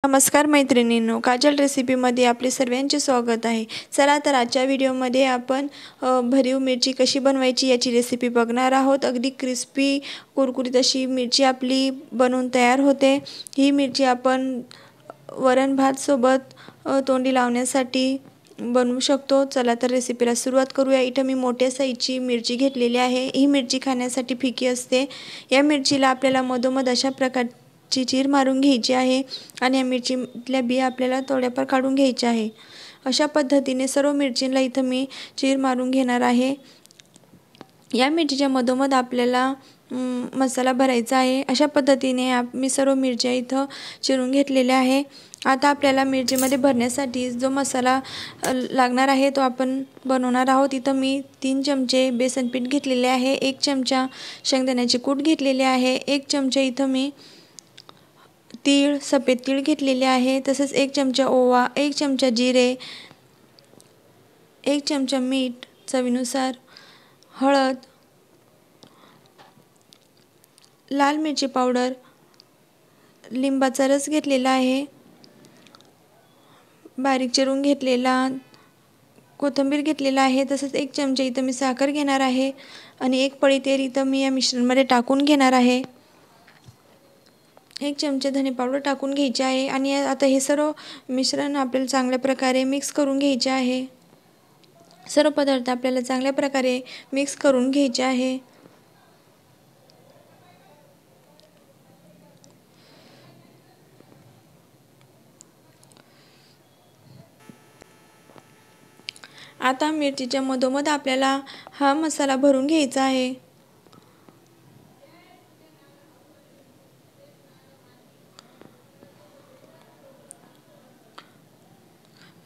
नमस्कार मैत्रिणींनो, काजल रेसिपीमध्ये आपले सर्वांचे स्वागत आहे। चला तर आजच्या व्हिडिओमध्ये आपण भरीव मिरची कशी बनवायची याची रेसिपी बघणार आहोत। अगदी क्रिस्पी कुरकुरीत अशी मिरची आपली बनवून तयार होते। ही मिरची आपण वरण भात सोबत तोंडी लावण्यासाठी बनवू शकतो। चला तर रेसिपीला सुरुवात करूया। इथे मी मोठ्या साईजची मिरची घेतलेली आहे। ही मिरची खाण्यासाठी फिकी असते। या मिरचीला आपल्याला मधोमध अशा प्रकारची चीर मारून घ्यायची आहे आणि या मिरचीतल्या बिया आपल्याला थोड्याफार काढून घ्यायच्या आहे। अशा पद्धतीने सर्व मिरचींना इथं मी चीर मारून घेणार आहे। या मिरचीच्या मधोमध आपल्याला मसाला भरायचा आहे। अशा पद्धतीने मी सर्व मिरच्या इथं चिरून घेतलेल्या आहे। आता आपल्याला मिरचीमध्ये भरण्यासाठी जो मसाला लागणार आहे तो आपण बनवणार आहोत। इथं मी 3 चमचे बेसन पीठ घेतलेले आहे, 1 चमचा शेंगदाण्याचे कूट घेतलेले आहे, 1 चमचा इथं मी तीळ सफेद तीळ घेतलेले आहे, तसेच 1 चमचा ओवा, 1 चमचा जिरे, 1 चमचा मीठ चवीनुसार, हळद, लाल मिरची पावडर, लिंबाचा रस घेतलेला आहे, बारीक चिरून घेतलेला कोथिंबीर घेतलेला आहे, तसेच 1 चमचा इथं मी साखर घेणार आहे आणि 1 पळी तेल इथं मी या मिश्रणमध्ये टाकून घेणार आहे। 1 चमचा धने पावडर टाकून घ्यायचे आहे आणि आता हे सर्व मिश्रण आपल्याला चांगल्या प्रकारे मिक्स करून घ्यायचे आहे। सर्व पदार्थ आपल्याला चांगल्या प्रकारे मिक्स करून घ्यायचे आहे। आता मिरचीच्या मधोमध आपल्याला हा मसाला भरून घ्यायचा आहे।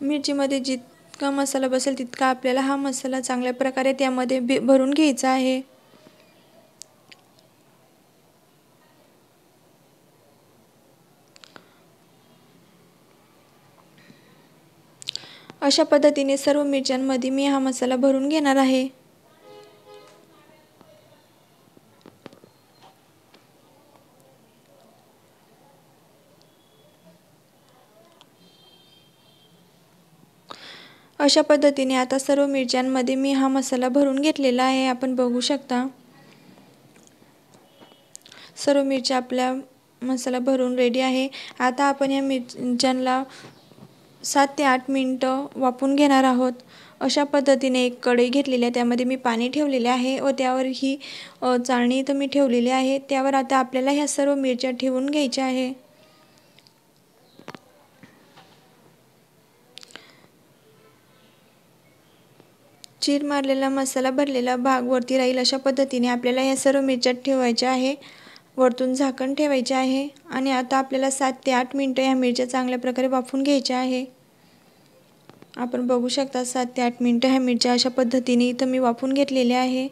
मिरचीमध्ये जितका मसाला बसेल तितका आपल्याला हा मसाला चांगल्या प्रकारे त्यामध्ये भरून घ्यायचा आहे। अशा पद्धतीने सर्व मिरच्यांमध्ये मी हा मसाला भरून घेणार आहे। अशा पद्धतीने आता सर्व मिरच्यांमध्ये मी हा मसाला भरून घेतलेला आहे। आपण बघू शकता सर्व मिरच्या आपला मसाला भरून रेडी आहे। आता आपण या मिरच्यांना 7 ते 8 मिनिटं वाफवून घेणार आहोत। अशा पद्धतीने एक कढई घेतलेली आहे, त्यामध्ये मी पाणी ठेवलेले आहे व त्यावर ही चाळणी इथं मी ठेवलेली आहे। त्यावर आता आपल्याला ह्या सर्व मिरच्या ठेवून घ्यायच्या आहे। चीर मारलेला मसाला भरलेला भाग वरती राहील अशा पद्धतीने आपल्याला या सर्व मिरच्या ठेवायच्या आहे। वरतून झाकण ठेवायचे आहे आणि आता आपल्याला 7 ते 8 मिनिटं ह्या मिरच्या चांगल्या प्रकारे वाफवून घ्यायच्या आहे। आपण बघू शकता 7 ते 8 मिनिटं ह्या मिरच्या अशा पद्धतीने इथं मी वाफवून घेतलेल्या आहे।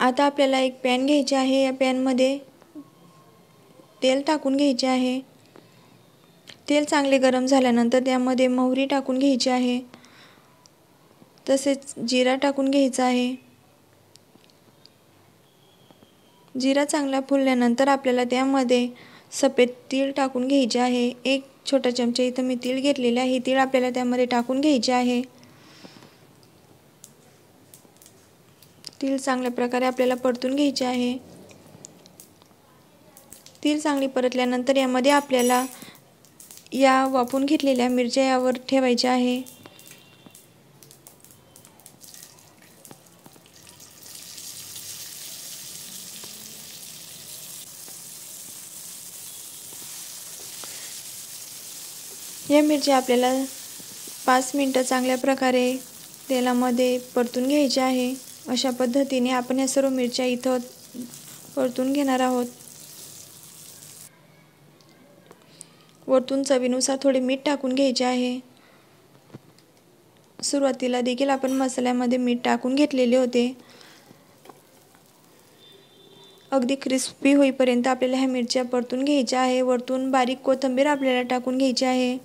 आता आपल्याला एक पॅन घ्यायचे आहे। या पॅनमध्ये तेल टाकून घ्यायचे आहे। तेल चांगले गरम झाल्यानंतर त्यामध्ये मोहरी टाकून घ्यायची आहे, तसेच जिरा टाकून घ्यायचा आहे। जिरा चांगला फुलल्यानंतर आपल्याला त्यामध्ये सफेद तीळ टाकून घ्यायचे आहे। 1 छोटा चमचा इथं मी तीळ घेतलेले आहे। तीळ आपल्याला त्यामध्ये टाकून घ्यायचे आहे। तीळ चांगल्या प्रकारे आपल्याला परतून घ्यायचे आहे। तीळ चांगली परतल्यानंतर यामध्ये आपल्याला या वाफवून घेतलेल्या मिरच्या यावर ठेवायच्या आहे। या मिरच्या आपल्याला 5 मिनिटं चांगल्या प्रकारे तेलामध्ये परतून घ्यायच्या आहे। अशा पद्धतीने आपण या सर्व मिरच्या इथं परतून घेणार आहोत। वरतून चवीनुसार थोडे मीठ टाकून घ्यायचे आहे। सुरुवातीला देखील आपण मसाल्यामध्ये मीठ टाकून घेतलेले होते। अगदी क्रिस्पी होईपर्यंत आपल्याला ह्या मिरच्या परतून घ्यायच्या आहे। वरतून बारीक कोथिंबीर आपल्याला टाकून घ्यायची आहे।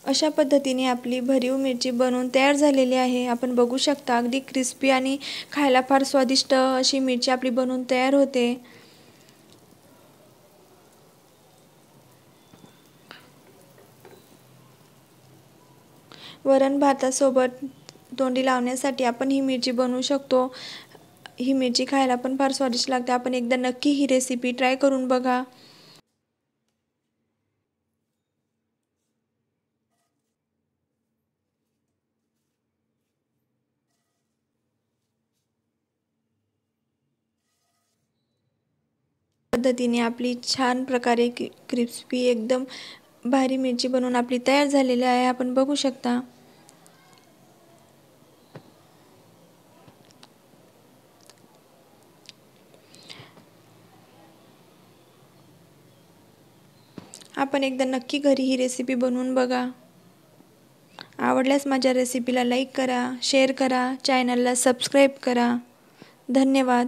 अशा पद्धतीने आपली भरीव मिरची बनवून तयार झालेली आहे। आपण बघू शकता अगदी क्रिस्पी आणि खायला फार स्वादिष्ट अशी मिरची आपली बनवून तयार होते। वरण भातासोबत तोंडी लावण्यासाठी आपण ही मिरची बनवू शकतो। ही मिरची खायला पण फार स्वादिष्ट लागते। आपण एकदा नक्की ही रेसिपी ट्राय करून बघा। पद्धतीने आपली छान प्रकारे क्रिस्पी एकदम भारी मिरची बनवून आपली तयार झालेली आहे। आपण बघू शकता। आपण एकदा नक्की घरी ही रेसिपी बनवून बघा। आवडल्यास माझ्या रेसिपीला लाईक करा, शेअर करा, चॅनलला सबस्क्राईब करा। धन्यवाद।